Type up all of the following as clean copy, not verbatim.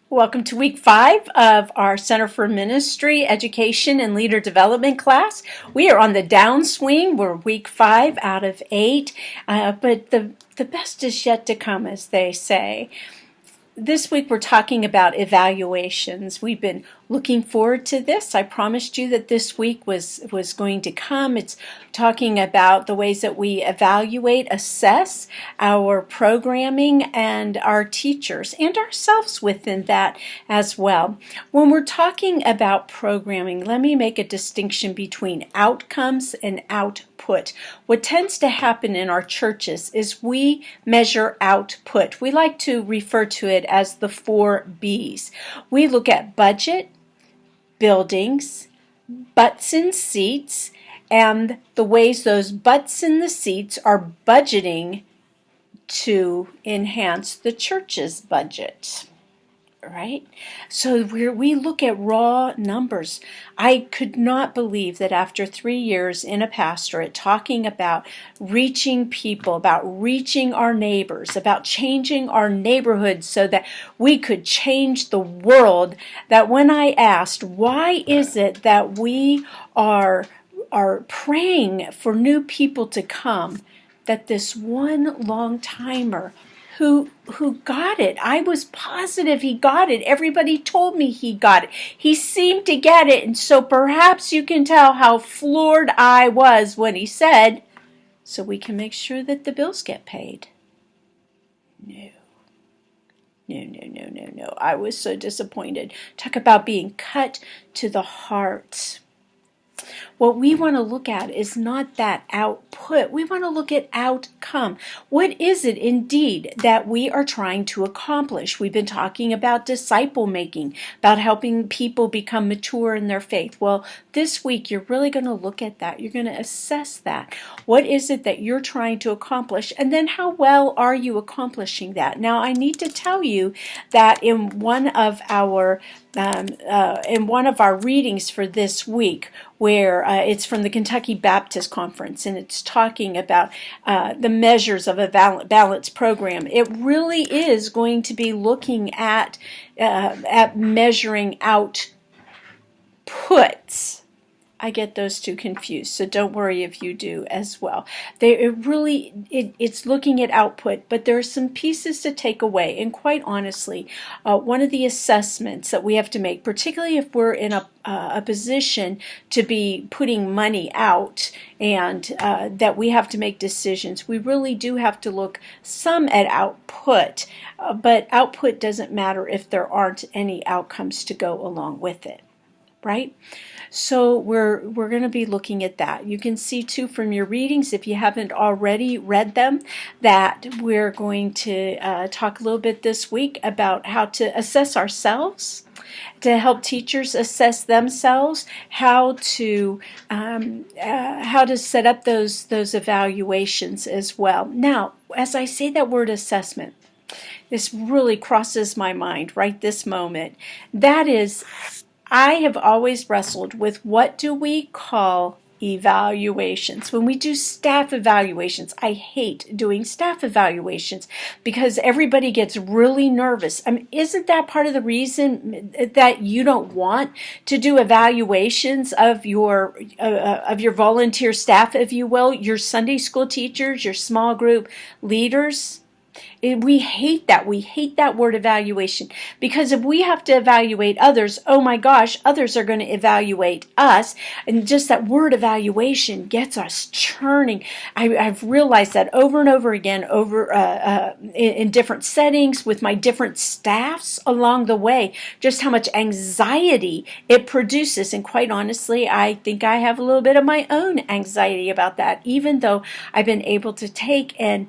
Welcome to week 5 of our Center for Ministry, Education, and Leader Development class. We are on the downswing. We're week 5 out of 8, but the best is yet to come, as they say. This week we're talking about evaluations. We've been looking forward to this. I promised you that this week was going to come. It's talking about the ways that we evaluate, assess our programming and our teachers and ourselves within that as well. When we're talking about programming, let me make a distinction between outcomes and output. What tends to happen in our churches is we measure output. We like to refer to it as the 4 B's. We look at budget, buildings, butts in seats, and the ways those butts in the seats are budgeting to enhance the church's budget. Right? So we look at raw numbers. I could not believe that after 3 years in a pastorate talking about reaching people, about reaching our neighbors, about changing our neighborhoods so that we could change the world, that when I asked, why is it that we are praying for new people to come, that this one long-timer who got it. I was positive he got it. Everybody told me he got it. He seemed to get it, and so perhaps you can tell how floored I was when he said, so we can make sure that the bills get paid. No. I was so disappointed. Talk about being cut to the heart. What we want to look at is not that output. We want to look at outcome. What is it indeed that we are trying to accomplish? We've been talking about disciple making, about helping people become mature in their faith. Well, this week you're really going to look at that. You're going to assess that. What is it that you're trying to accomplish? And then how well are you accomplishing that? Now, I need to tell you that in one of our readings for this week, where it's from the Kentucky Baptist Conference, and it's talking about the measures of a balanced program. It really is going to be looking at measuring outputs. I get those two confused, so don't worry if you do as well. It's looking at output, but there are some pieces to take away. And quite honestly, one of the assessments that we have to make, particularly if we're in a position to be putting money out and that we have to make decisions, we really do have to look some at output, but output doesn't matter if there aren't any outcomes to go along with it, right? So we're going to be looking at that. You can see too from your readings, if you haven't already read them, that we're going to talk a little bit this week about how to assess ourselves, to help teachers assess themselves, how to set up those evaluations as well. Now, as I say that word assessment, this really crosses my mind right this moment. That is, I have always wrestled with what do we call evaluations. When we do staff evaluations, I hate doing staff evaluations because everybody gets really nervous. I mean, isn't that part of the reason that you don't want to do evaluations of your volunteer staff, if you will, your Sunday school teachers, your small group leaders? We hate that. We hate that word evaluation, because if we have to evaluate others, oh my gosh, others are going to evaluate us. And just that word evaluation gets us churning. I've realized that over and over again, in different settings with my different staffs along the way, just how much anxiety it produces. And quite honestly, I think I have a little bit of my own anxiety about that, even though I've been able to take and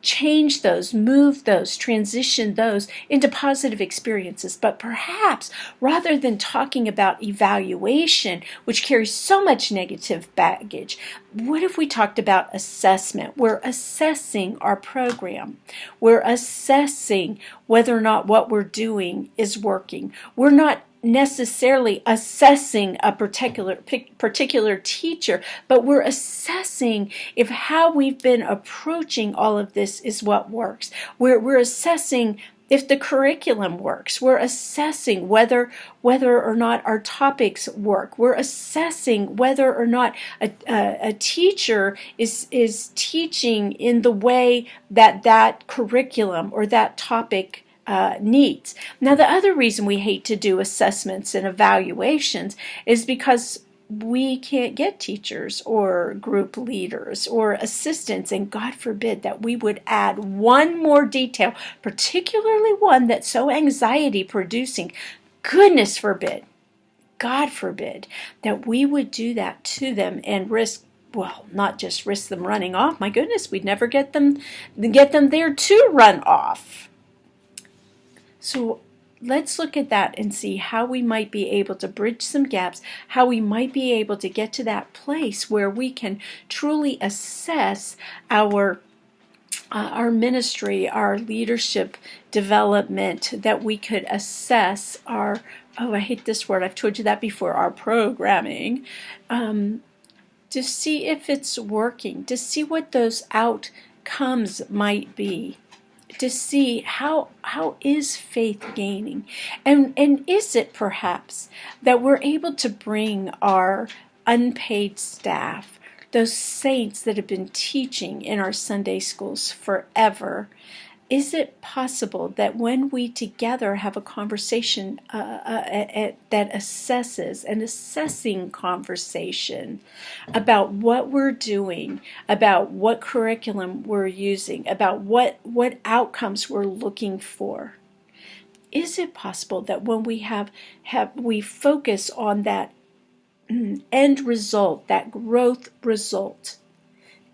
change those, move those, transition those into positive experiences. But perhaps rather than talking about evaluation, which carries so much negative baggage, what if we talked about assessment? We're assessing our program. We're assessing whether or not what we're doing is working. We're not necessarily assessing a particular teacher, but we're assessing if how we've been approaching all of this is what works. We're assessing if the curriculum works. We're assessing whether or not our topics work. We're assessing whether or not a teacher is teaching in the way that curriculum or that topic needs. Now, the other reason we hate to do assessments and evaluations is because we can't get teachers or group leaders or assistants, and God forbid that we would add one more detail, particularly one that's so anxiety producing. Goodness forbid, God forbid, that we would do that to them and risk, well, not just risk them running off. My goodness, we'd never get them there to run off. So let's look at that and see how we might be able to bridge some gaps, how we might be able to get to that place where we can truly assess our ministry, our leadership development, that we could assess our, oh, I hate this word, I've told you that before, our programming, to see if it's working, to see what those outcomes might be, to see how is faith gaining, and is it perhaps that we're able to bring our unpaid staff, those saints that have been teaching in our Sunday schools forever, is it possible that when we together have a conversation that assesses, an assessing conversation about what we're doing, about what curriculum we're using, about what outcomes we're looking for, is it possible that when we focus on that end result, that growth result,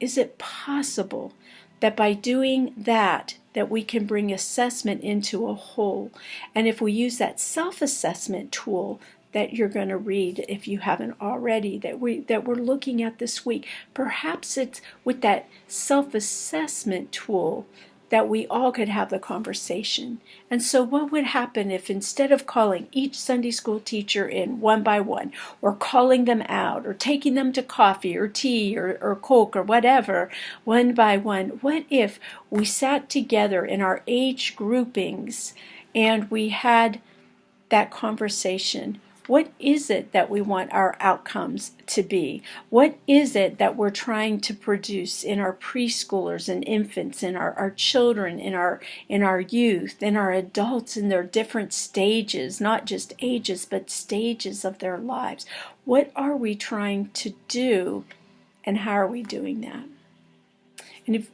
is it possible that by doing that we can bring assessment into a whole? And if we use that self-assessment tool that you're going to read, if you haven't already, that we're looking at this week, perhaps it's with that self-assessment tool that we all could have the conversation. And so what would happen if, instead of calling each Sunday school teacher in one by one, or calling them out, or taking them to coffee or tea or Coke or whatever, one by one, what if we sat together in our age groupings and we had that conversation? What is it that we want our outcomes to be? What is it that we're trying to produce in our preschoolers and infants, in our children, in our youth, in our adults, in their different stages, not just ages, but stages of their lives? What are we trying to do, and how are we doing that? And if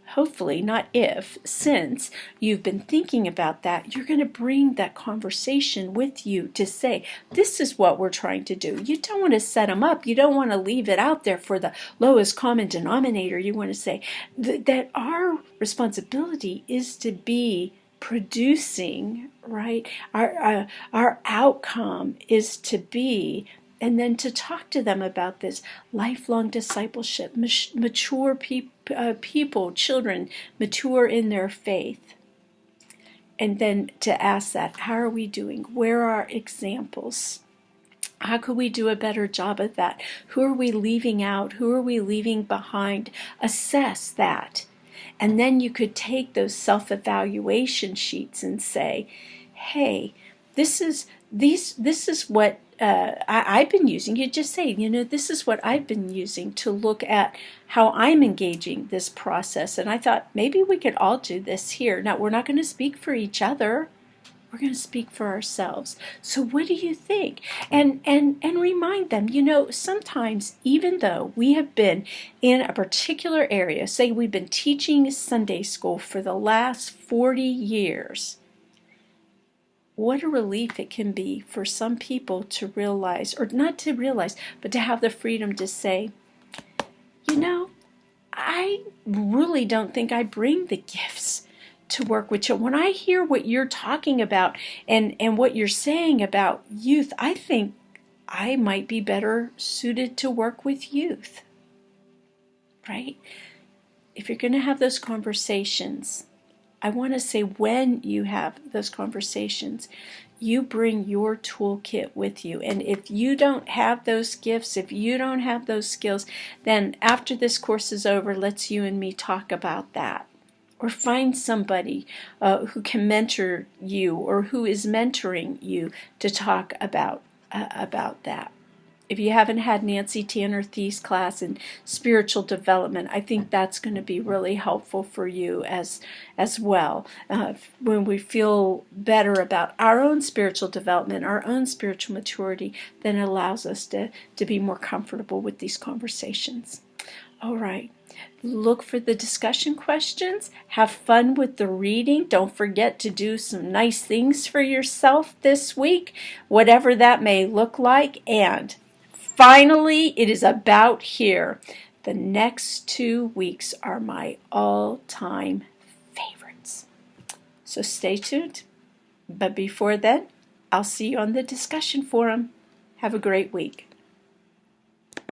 hopefully, not if, since you've been thinking about that, you're going to bring that conversation with you to say, this is what we're trying to do. You don't want to set them up. You don't want to leave it out there for the lowest common denominator. You want to say that our responsibility is to be producing, right? Our outcome is to be, and then to talk to them about this lifelong discipleship, mature people, children, mature in their faith. And then to ask that, how are we doing? Where are our examples? How could we do a better job of that? Who are we leaving out? Who are we leaving behind? Assess that. And then you could take those self-evaluation sheets and say, hey, this is what I've been using. You just say, this is what I've been using to look at how I'm engaging this process. And I thought maybe we could all do this here. Now, we're not going to speak for each other. We're going to speak for ourselves. So what do you think? And remind them, sometimes even though we have been in a particular area, say we've been teaching Sunday school for the last 40 years, what a relief it can be for some people to realize, or not to realize, but to have the freedom to say, I really don't think I bring the gifts to work with children. When I hear what you're talking about and what you're saying about youth, I think I might be better suited to work with youth, right? If you're going to have those conversations, I want to say, when you have those conversations, you bring your toolkit with you. And if you don't have those gifts, if you don't have those skills, then after this course is over, let's you and me talk about that. or find somebody who can mentor you or who is mentoring you to talk about that. If you haven't had Nancy Tanner Thies class in spiritual development, I think that's going to be really helpful for you as well. When we feel better about our own spiritual development, our own spiritual maturity, then it allows us to be more comfortable with these conversations. All right. Look for the discussion questions. Have fun with the reading. Don't forget to do some nice things for yourself this week, whatever that may look like. And finally, it is about here. The next 2 weeks are my all-time favorites. So stay tuned. But before then, I'll see you on the discussion forum. Have a great week.